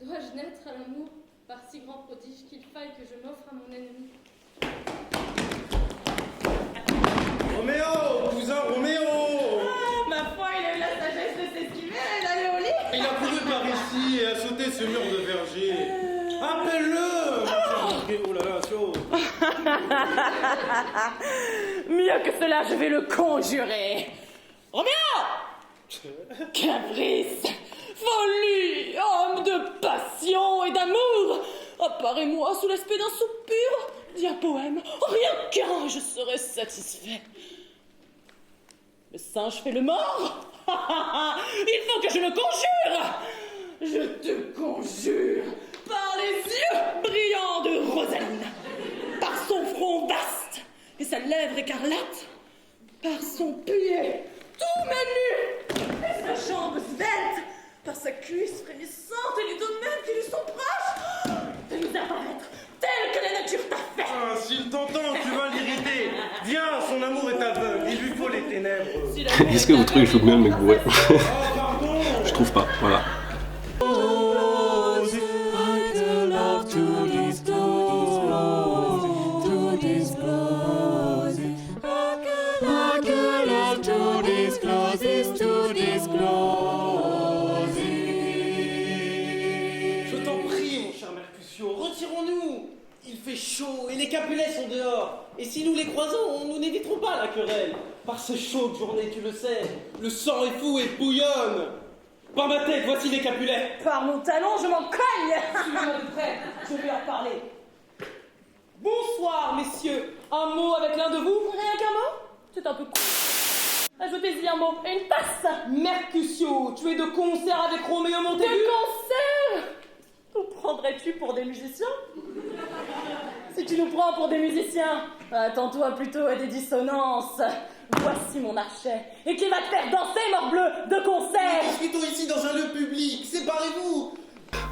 D: Dois-je naître à l'amour par si grand prodige qu'il faille que je m'offre à mon ennemi?
F: Roméo, cousin Roméo!
E: Ma foi, il a eu la sagesse de s'esquiver et d'aller au lit.
F: Il a couru par ici et a sauté ce mur de verger. Appelle-le! Oh là là, chaud!
E: Mieux que cela, je vais le conjurer. Roméo! Caprice, folie, homme de passion et d'amour, apparais-moi sous l'aspect d'un soupir, dis un poème, rien qu'un, je serai satisfait. Le singe fait le mort. Il faut que je le conjure. Je te conjure par les yeux brillants de Rosaline, par son front vaste et sa lèvre écarlate, par son pied tout menu et sa jambe svelte, par sa cuisse frémissante et les deux mêmes qui lui sont proches, de nous apparaître tel que la nature t'a fait.
F: Ah, s'il t'entend, tu vas l'irriter. Viens, son amour est aveugle, il lui faut les ténèbres.
A: Est-ce que vous trouvez que je joue bien le mec bourré?
F: Oh, pardon!
A: Je trouve pas, voilà.
F: Je t'en prie, mon cher Mercutio, retirons-nous. Il fait chaud et les Capulets sont dehors. Et si nous les croisons, nous n'éviterons pas la querelle. Par ces chaudes journées, tu le sais, le sang est fou et bouillonne. Par ma tête, voici les Capulets.
E: Par mon talon, je m'en cogne. Suivez-moi de près, je vais leur parler. Bonsoir, messieurs. Un mot avec l'un de vous? Rien qu'un mot? C'est un peu court. Ajoutez-y un mot et une tasse. Mercutio, tu es de concert avec Roméo Montaigu? De concert? Nous prendrais-tu pour des musiciens? Si tu nous prends pour des musiciens, attends-toi plutôt à des dissonances. Voici mon archet. Et qui va te faire danser, morbleu, de concert?
F: Discutons ici dans un lieu public, séparez-vous.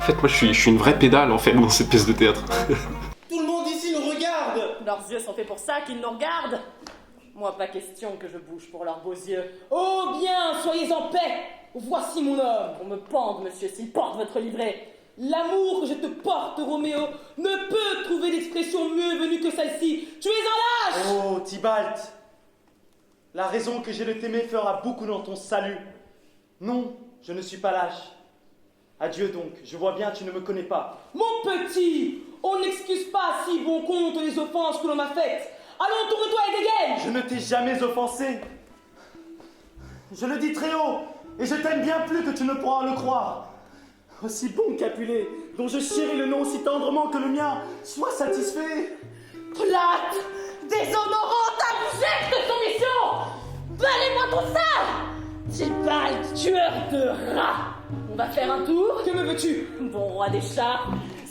A: En fait, moi, je suis une vraie pédale, en fait, dans cette pièce de théâtre.
F: Tout le monde ici nous regarde.
L: Leurs yeux sont faits pour ça qu'ils nous regardent. Moi, pas question que je bouge pour leurs beaux yeux.
J: Oh bien, soyez en paix. Voici mon homme.
L: On me pende, monsieur, s'il porte votre livret.
J: L'amour que je te porte, Roméo, ne peut trouver d'expression mieux venue que celle-ci. Tu es un lâche.
G: Oh, Tybalt, la raison que j'ai de t'aimer fera beaucoup dans ton salut. Non, je ne suis pas lâche. Adieu donc, je vois bien tu ne me connais pas.
J: Mon petit, on n'excuse pas si bon compte les offenses que l'on m'a faites. Allons, tourne-toi et dégaine.
G: Je ne t'ai jamais offensé. Je le dis très haut, et je t'aime bien plus que tu ne pourras le croire. Aussi bon Capulet, dont je chéris le nom aussi tendrement que le mien, sois satisfait.
J: Plate, déshonorante, abjecte soumission. Balez-moi tout ça.
L: Tybalt, tueur de rats. On va faire un tour.
J: Que me veux-tu?
L: Bon roi des chats,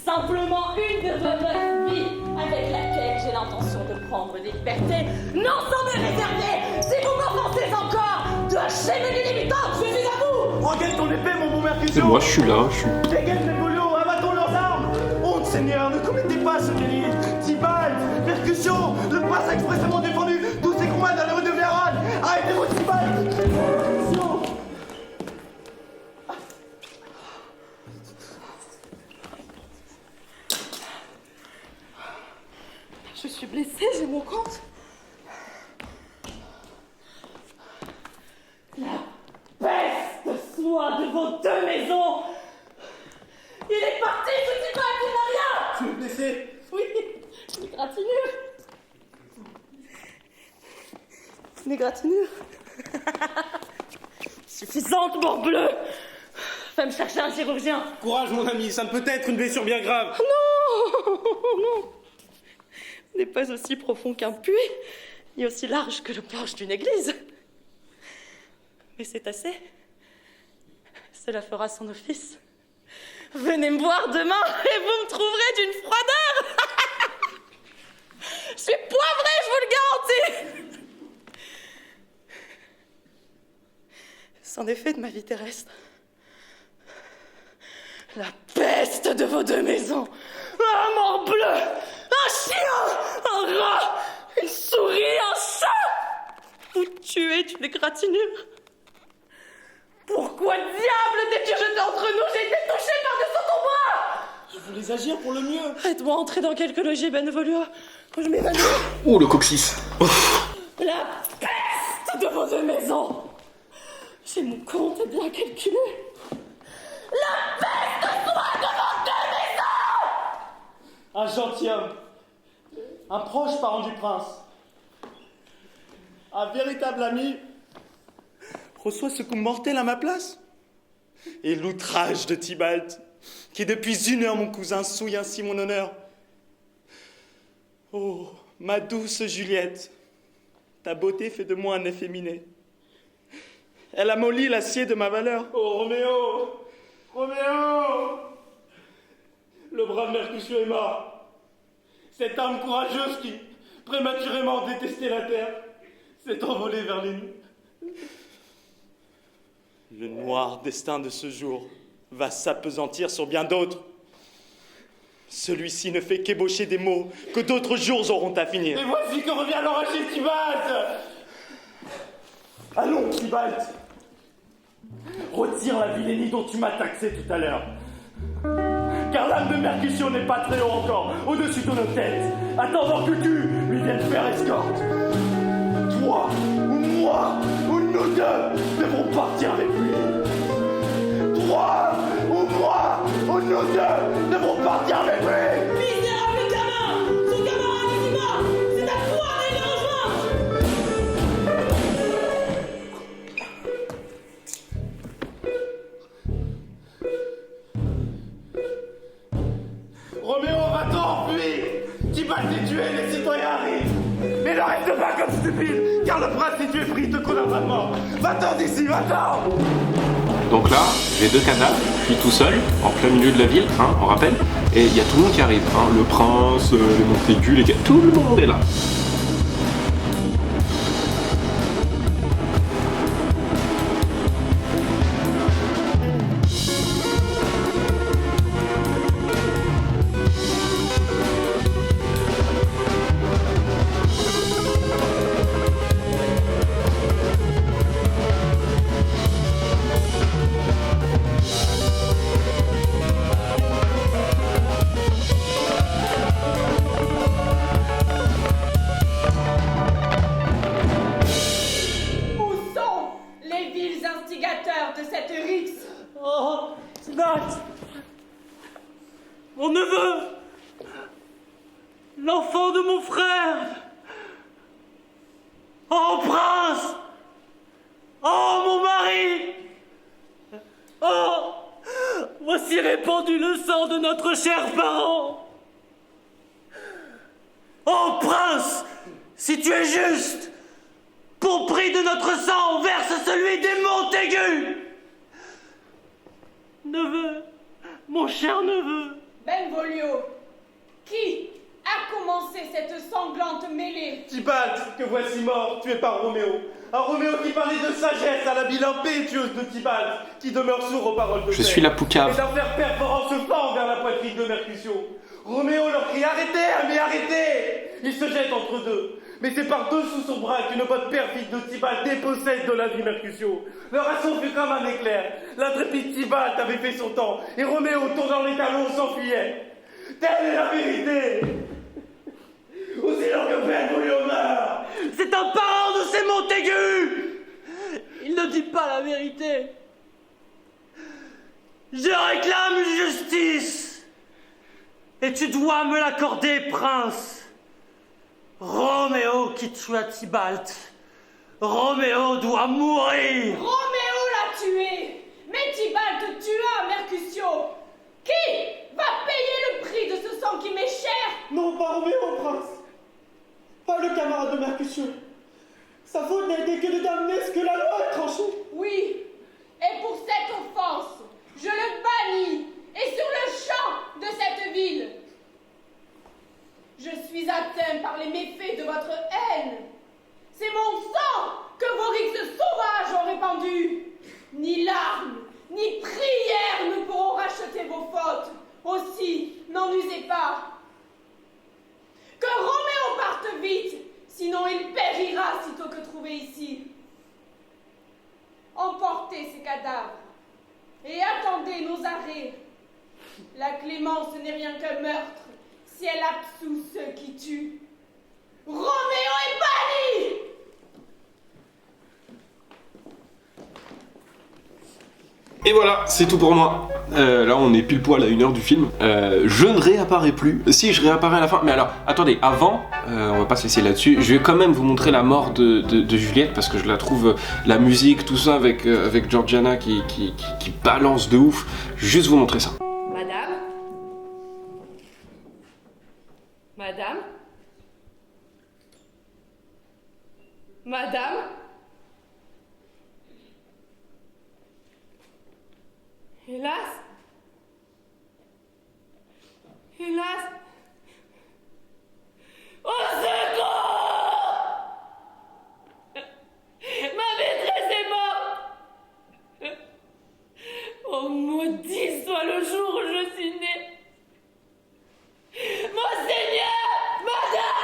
L: simplement une de vos 9 vies avec laquelle j'ai l'intention de prendre des libertés, non sans me réserver, si vous m'offensez encore, de cheminer limitante, je suis à vous.
G: Regagne ton épée, mon bon Mercutio.
A: C'est moi, je suis là, je suis...
G: Dégaine les bolos, abattons leurs armes. Honte, Seigneur, ne commettez pas ce délit. Tybalt, percussion, le prince a expressément défendu tous ces combats dans les rues de Vérone. Arrêtez-vous, Tybalt. Percussion.
L: Je suis blessée, j'ai mon compte. La peste soit de vos 2 maisons. Il est parti, je dis pas qu'il n'a rien.
G: Tu es blessé?
L: Oui, une égratignure. Une égratignure. Suffisante, morbleu. Va me chercher un chirurgien.
F: Courage, mon ami, ça ne peut être une blessure bien grave.
L: Non, non. N'est pas aussi profond qu'un puits, ni aussi large que le planche d'une église. Mais c'est assez. Cela fera son office. Venez me voir demain et vous me trouverez d'une froideur. Je suis poivrée, je vous le garantis. C'en est fait de ma vie terrestre. La peste de vos 2 maisons. Un morbleu, un chien, un rat, une souris, un chat. Vous tuez d'une égratignure. Pourquoi diable t'es-tu jeté entre nous? J'ai été touchée par-dessous ton bras.
F: Je voulais agir pour le mieux.
L: Faites-moi entrer dans quelque logis bénévolio. Je m'évanouis.
A: Oh, le coccyx.
L: La peste de vos 2 maisons. J'ai mon compte bien calculé. La peste soit de vos 2 maisons.
G: Un gentilhomme, un proche parent du prince, un véritable ami, reçoit ce coup mortel à ma place. Et l'outrage de Tybalt, qui depuis 1 heure, mon cousin, souille ainsi mon honneur. Oh, ma douce Juliette, ta beauté fait de moi un efféminé. Elle a molli l'acier de ma valeur. Oh, Roméo, Roméo, le brave Mercutio est mort. Cette âme courageuse qui, prématurément détestait la terre, s'est envolée vers les nues. Le noir destin de ce jour va s'appesantir sur bien d'autres. Celui-ci ne fait qu'ébaucher des mots que d'autres jours auront à finir. Et voici que revient l'enragé Tybalt. Allons, Tybalt. Retire la vilainie dont tu m'as taxé tout à l'heure. Car l'âme de Mercutio n'est pas très haut encore, au-dessus de nos têtes, attendant que tu lui viennes faire escorte. Toi, ou moi, ou nous deux devrons partir avec lui. Toi, ou moi, ou nous deux devrons partir avec lui.
J: Misérable gamin, son camarade est mort. C'est à toi d'aller le rejoindre.
G: Roméo, va-t'en, fuis. Tybalt est tué, les citoyens arrivent. Mais ne reste pas comme stupide, car le prince est tué pris de condamne à mort. Va-t'en d'ici, va-t'en.
A: Donc là, j'ai 2 cadavres, je suis tout seul, en plein milieu de la ville, hein, on rappelle, et il y a tout le monde qui arrive, hein, le prince, les Montaigu, les gars, tout le monde est là.
G: sang de mon frère. Oh prince! Oh mon mari! Oh! Voici répandu le sang de notre cher parent! Oh prince! Si tu es juste, pour prix de notre sang, verse celui des Montaigu! Neveu, mon cher neveu.
E: Benvolio, qui a commencé cette sanglante mêlée?
G: Tybalt, que voici mort, tué par Roméo. Un Roméo qui parlait de sagesse à la bile impétueuse de Tybalt, qui demeure sourd aux paroles de
A: Je suis la
G: Et
A: poucave.
G: d'un fer perforant se fend vers la poitrine de Mercutio. Roméo leur crie « Arrêtez, mais arrêtez !» Il se jette entre deux. Mais c'est par-dessous son bras qu'une botte perfide de Tybalt dépossède de la vie Mercutio. Leur assaut fut comme un éclair. L'intrépide Tybalt avait fait son temps, et Roméo, tournant les talons, s'enfuyait. Telle est la vérité. Aussi long que Benvolio meurt, c'est un parent de ces Montaigu. Il ne dit pas la vérité. Je réclame justice, et tu dois me l'accorder, prince. Roméo qui tua Tybalt. Roméo doit mourir.
E: Roméo l'a tué, mais Tybalt tua Mercutio. Qui va payer le prix de ce sang qui m'est cher?
C: Non, pas Roméo, prince. Pas le camarade de Mercutio. Sa faute n'a été que de damner ce que la loi a tranché.
E: Oui, et pour cette offense, je le bannis, et sur le champ de cette ville. Je suis atteint par les méfaits de votre haine. C'est mon sang que vos rixes sauvages ont répandu. Ni larmes, ni prières ne pourront racheter vos fautes. Aussi, n'en usez pas. Que Roméo parte vite, sinon il périra sitôt que trouvé ici. Emportez ces cadavres et attendez nos arrêts. La clémence n'est rien qu'un meurtre si elle absout ceux qui tuent. Roméo est banni!
A: Et voilà, c'est tout pour moi. Là, on est pile poil à 1 heure du film. Je ne réapparais plus. Si, je réapparais à la fin. Mais alors, attendez, avant, on va pas se laisser là-dessus. Je vais quand même vous montrer la mort de Juliette parce que je la trouve, la musique, tout ça avec Georgiana qui balance de ouf. Juste vous montrer ça.
K: Madame? Madame? Madame? Hélas? Hélas? Au secours! Ma maîtresse est morte! Oh, maudit soit le jour où je suis née! Monseigneur! Madame!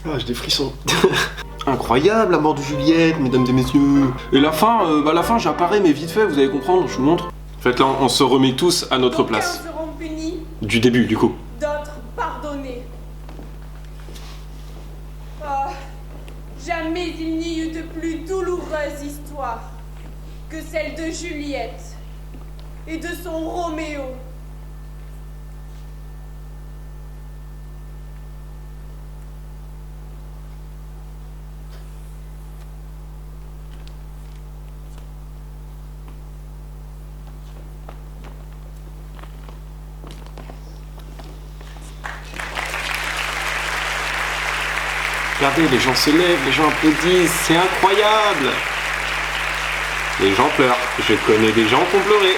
A: Ah, j'ai des frissons. Incroyable la mort de Juliette, mesdames et messieurs. Et la fin j'apparais mais vite fait, vous allez comprendre, je vous montre. En fait là on se remet tous à notre place.
E: Seront punis,
A: Du début du coup.
E: d'autres pardonnés. Ah, jamais il n'y eut de plus douloureuse histoire que celle de Juliette et de son Roméo.
A: Regardez, les gens se lèvent, les gens applaudissent, c'est incroyable. Les gens pleurent, je connais des gens qui ont pleuré.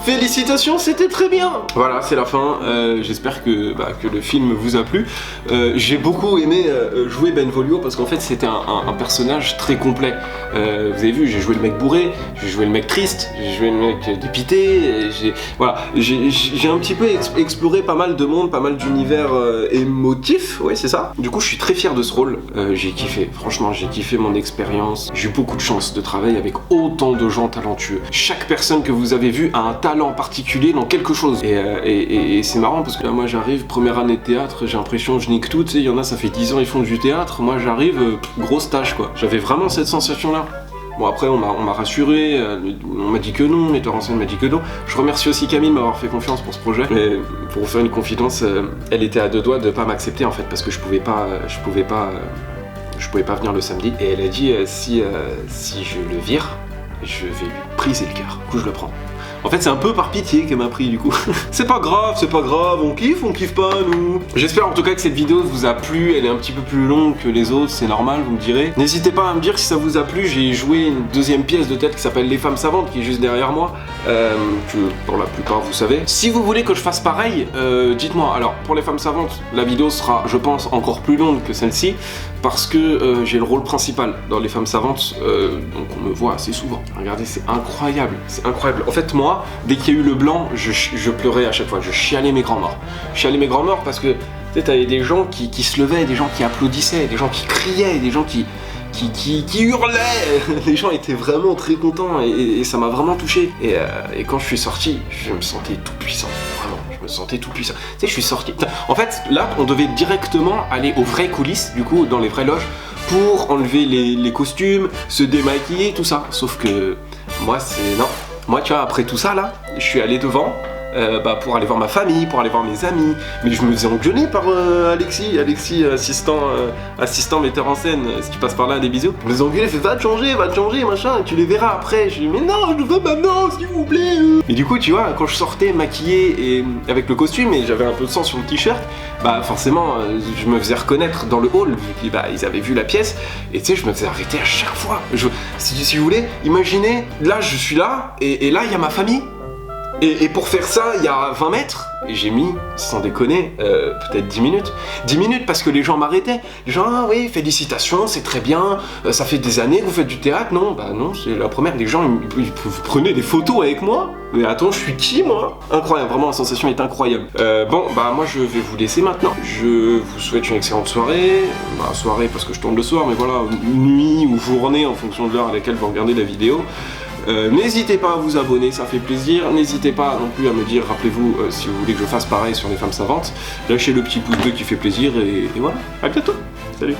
A: Félicitations, c'était très bien. Voilà, c'est la fin. J'espère que le film vous a plu. J'ai beaucoup aimé jouer Benvolio parce qu'en fait c'était un personnage très complet. Vous avez vu, j'ai joué le mec bourré, j'ai joué le mec triste, j'ai joué le mec dépité. J'ai un petit peu exploré pas mal de monde, pas mal d'univers émotifs. Ouais, c'est ça. Du coup, je suis très fier de ce rôle. J'ai kiffé. Franchement, j'ai kiffé mon expérience. J'ai eu beaucoup de chance de travailler avec autant de gens talentueux. Chaque personne que vous avez vue a un talent particulier dans quelque chose et c'est marrant parce que là moi j'arrive, première année de théâtre, j'ai l'impression que je nique tout, tu sais, il y en a ça fait 10 ans ils font du théâtre, moi j'arrive, grosse tâche quoi. J'avais vraiment cette sensation là. Bon après on m'a rassuré, on m'a dit que non, le metteur en scène m'a dit que non. Je remercie aussi Camille de m'avoir fait confiance pour ce projet, mais pour vous faire une confidence, elle était à deux doigts de pas m'accepter en fait parce que je pouvais pas venir le samedi et elle a dit si je le vire, je vais lui briser le cœur. Du coup je le prends. En fait c'est un peu par pitié qu'elle m'a pris du coup. C'est pas grave, on kiffe pas nous. J'espère en tout cas que cette vidéo vous a plu, elle est un petit peu plus longue que les autres, c'est normal, vous me direz. N'hésitez pas à me dire si ça vous a plu, j'ai joué une deuxième pièce de théâtre qui s'appelle Les Femmes Savantes, qui est juste derrière moi, que pour la plupart vous savez. Si vous voulez que je fasse pareil, dites-moi. Alors pour Les Femmes Savantes, la vidéo sera je pense encore plus longue que celle-ci, parce que j'ai le rôle principal dans Les Femmes Savantes, donc on me voit assez souvent. Regardez, c'est incroyable, c'est incroyable. En fait moi, dès qu'il y a eu le blanc, je pleurais à chaque fois, je chialais mes grands morts. Je chialais mes grands morts parce que tu sais, t'avais des gens qui se levaient, des gens qui applaudissaient, des gens qui criaient, des gens qui hurlaient. Les gens étaient vraiment très contents et ça m'a vraiment touché. Et quand je suis sorti, je me sentais tout puissant, vraiment. Je me sentais tout puissant. Tu sais, je suis sorti. En fait, là, on devait directement aller aux vraies coulisses, du coup, dans les vraies loges, pour enlever les costumes, se démaquiller, tout ça. Sauf que moi, non. Moi, tu vois, après tout ça, là, je suis allé devant pour aller voir ma famille, pour aller voir mes amis. Mais je me faisais engueuler par Alexis, assistant metteur en scène. Si tu passes par là, des bisous. Je me faisais engueuler, fait va te changer, machin, et tu les verras après. Je lui dis, mais non, je veux maintenant, s'il vous plaît. Et du coup, tu vois, quand je sortais maquillé et avec le costume, et j'avais un peu de sang sur le t-shirt, bah forcément, je me faisais reconnaître dans le hall, vu qu'ils avaient vu la pièce. Et tu sais, je me faisais arrêter à chaque fois. Si vous voulez, imaginez, là, je suis là, et là, il y a ma famille. Et pour faire ça, il y a 20 mètres, et j'ai mis, sans déconner, peut-être 10 minutes. 10 minutes parce que les gens m'arrêtaient. Les gens, ah oui, félicitations, c'est très bien, ça fait des années que vous faites du théâtre. Non, bah non, c'est la première. Les gens, ils prenaient des photos avec moi. Mais attends, je suis qui moi? Incroyable, vraiment la sensation est incroyable. Bon, bah moi je vais vous laisser maintenant. Je vous souhaite une excellente soirée. Bah, soirée parce que je tourne le soir, mais voilà, nuit ou journée en fonction de l'heure à laquelle vous regardez la vidéo. N'hésitez pas à vous abonner, ça fait plaisir. N'hésitez pas non plus à me dire, rappelez-vous, si vous voulez que je fasse pareil sur Les Femmes Savantes. Lâchez le petit pouce bleu qui fait plaisir et voilà, à bientôt. Salut.